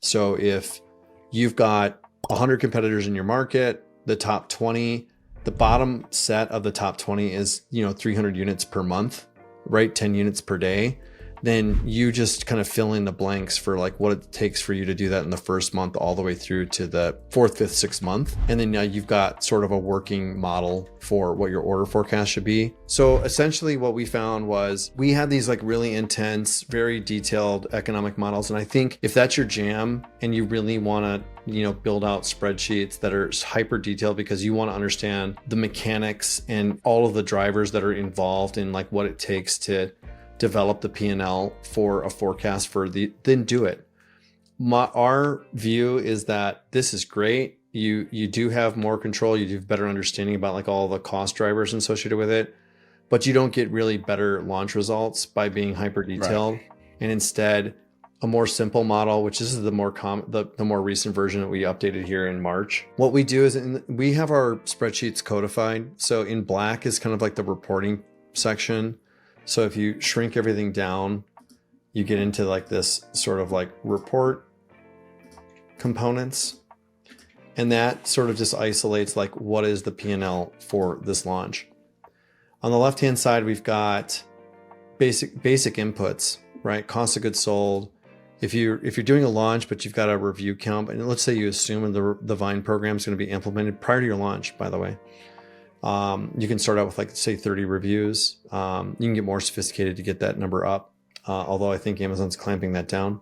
So if you've got 100 competitors in your market, the top 20, the bottom set of the top 20 is, 300 units per month, right? 10 units per day. Then you just kind of fill in the blanks for like what it takes for you to do that in the first month all the way through to the fourth, fifth, sixth month. And then now you've got sort of a working model for what your order forecast should be. So essentially what we found was we had these like really intense, very detailed economic models. And I think if that's your jam and you really want to build out spreadsheets that are hyper detailed because you want to understand the mechanics and all of the drivers that are involved in like what it takes to develop the P&L for a forecast then do it. Our view is that this is great. You do have more control. You do have better understanding about like all the cost drivers associated with it, but you don't get really better launch results by being hyper detailed. Right. And instead, a more simple model, which is the more the more recent version that we updated here in March. What we do is we have our spreadsheets codified. So in black is kind of like the reporting section. So if you shrink everything down, you get into like this sort of like report components. And that sort of just isolates like what is the P&L for this launch. On the left-hand side, we've got basic inputs, right? Cost of goods sold. If you're doing a launch, but you've got a review count, and let's say you assume the Vine program is going to be implemented prior to your launch, by the way. You can start out with like, say 30 reviews. You can get more sophisticated to get that number up. Although I think Amazon's clamping that down.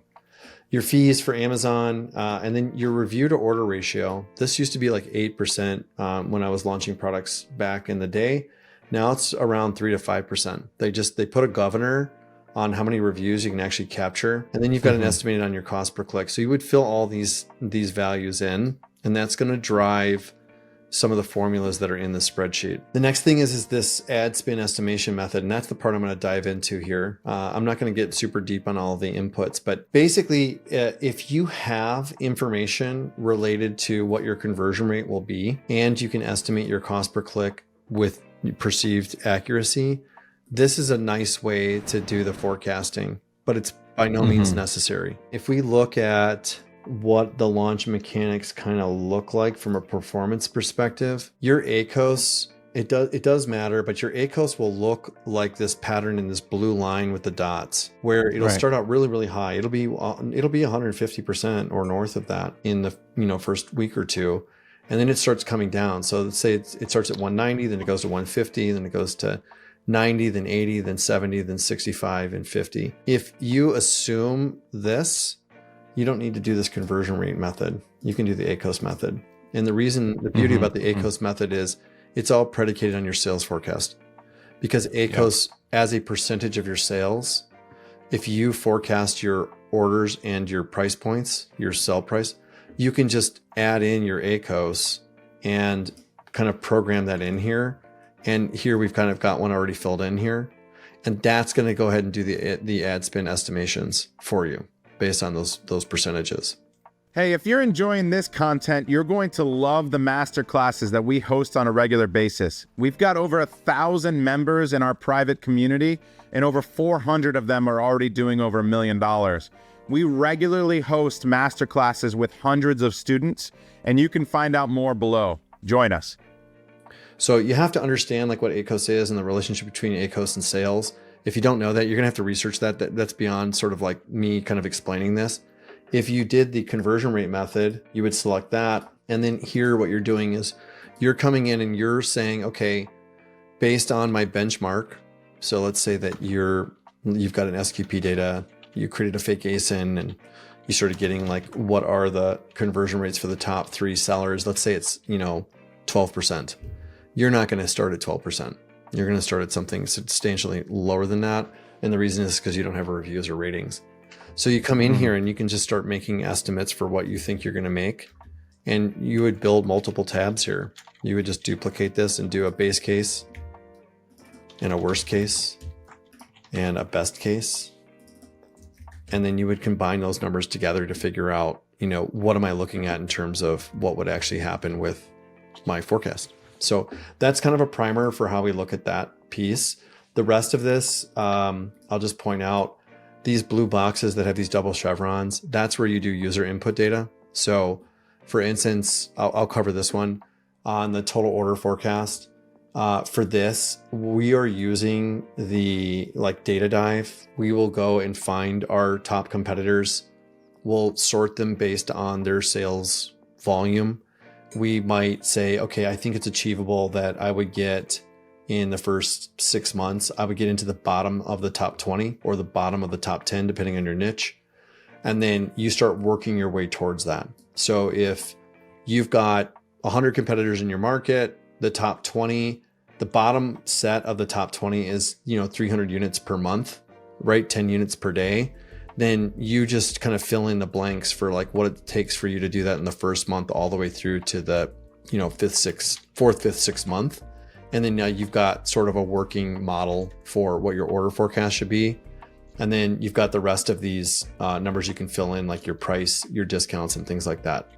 Your fees for Amazon, and then your review to order ratio. This used to be like 8% when I was launching products back in the day. Now it's around 3 to 5%. They put a governor on how many reviews you can actually capture. And then you've got an estimated on your cost per click. So you would fill all these values in, and that's going to drive some of the formulas that are in the spreadsheet. The next thing is this ad spin estimation method. And that's the part I'm going to dive into here. I'm not going to get super deep on all of the inputs, but basically if you have information related to what your conversion rate will be, and you can estimate your cost per click with perceived accuracy, this is a nice way to do the forecasting, but it's by no means necessary. If we look at what the launch mechanics kind of look like from a performance perspective, your ACoS, it does matter, but your ACoS will look like this pattern in this blue line with the dots, where it'll start out really, really high. It'll be 150% or north of that in the first week or two, and then it starts coming down. So let's say it starts at 190, then it goes to 150, then it goes to 90, then 80, then 70, then 65, and 50. If you assume this, you don't need to do this conversion rate method. You can do the ACoS method. And the beauty about the ACoS method is it's all predicated on your sales forecast. Because ACoS, as a percentage of your sales, if you forecast your orders and your price points, your sell price, you can just add in your ACoS and kind of program that in here. And here we've kind of got one already filled in here. And that's going to go ahead and do the ad spin estimations for you based on those percentages. Hey, if you're enjoying this content, you're going to love the masterclasses that we host on a regular basis. We've got over 1,000 members in our private community, and over 400 of them are already doing over $1 million. We regularly host masterclasses with hundreds of students, and you can find out more below. Join us. So you have to understand like what ACoS is and the relationship between ACoS and sales. If you don't know that, you're gonna have to research that. That's beyond sort of like me kind of explaining this. If you did the conversion rate method, you would select that. And then here what you're doing is you're coming in and you're saying, okay, based on my benchmark. So let's say that you've got an SQP data, you created a fake ASIN and you started getting like, what are the conversion rates for the top 3 sellers? Let's say it's, 12%. You're not going to start at 12%. You're going to start at something substantially lower than that. And the reason is because you don't have reviews or ratings. So you come in here and you can just start making estimates for what you think you're going to make. And you would build multiple tabs here. You would just duplicate this and do a base case and a worst case and a best case. And then you would combine those numbers together to figure out, what am I looking at in terms of what would actually happen with my forecast. So that's kind of a primer for how we look at that piece. The rest of this, I'll just point out, these blue boxes that have these double chevrons, that's where you do user input data. So for instance, I'll cover this one on the total order forecast. For this, we are using the data dive. We will go and find our top competitors. We'll sort them based on their sales volume. We might say, okay, I think it's achievable that I would get in the first 6 months, I would get into the bottom of the top 20 or the bottom of the top 10, depending on your niche. And then you start working your way towards that. So if you've got 100 competitors in your market, the top 20, the bottom set of the top 20 is, 300 units per month, right? 10 units per day. Then you just kind of fill in the blanks for what it takes for you to do that in the first month all the way through to the, fourth, fifth, sixth month. And then now you've got sort of a working model for what your order forecast should be. And then you've got the rest of these numbers you can fill in, like your price, your discounts, and things like that.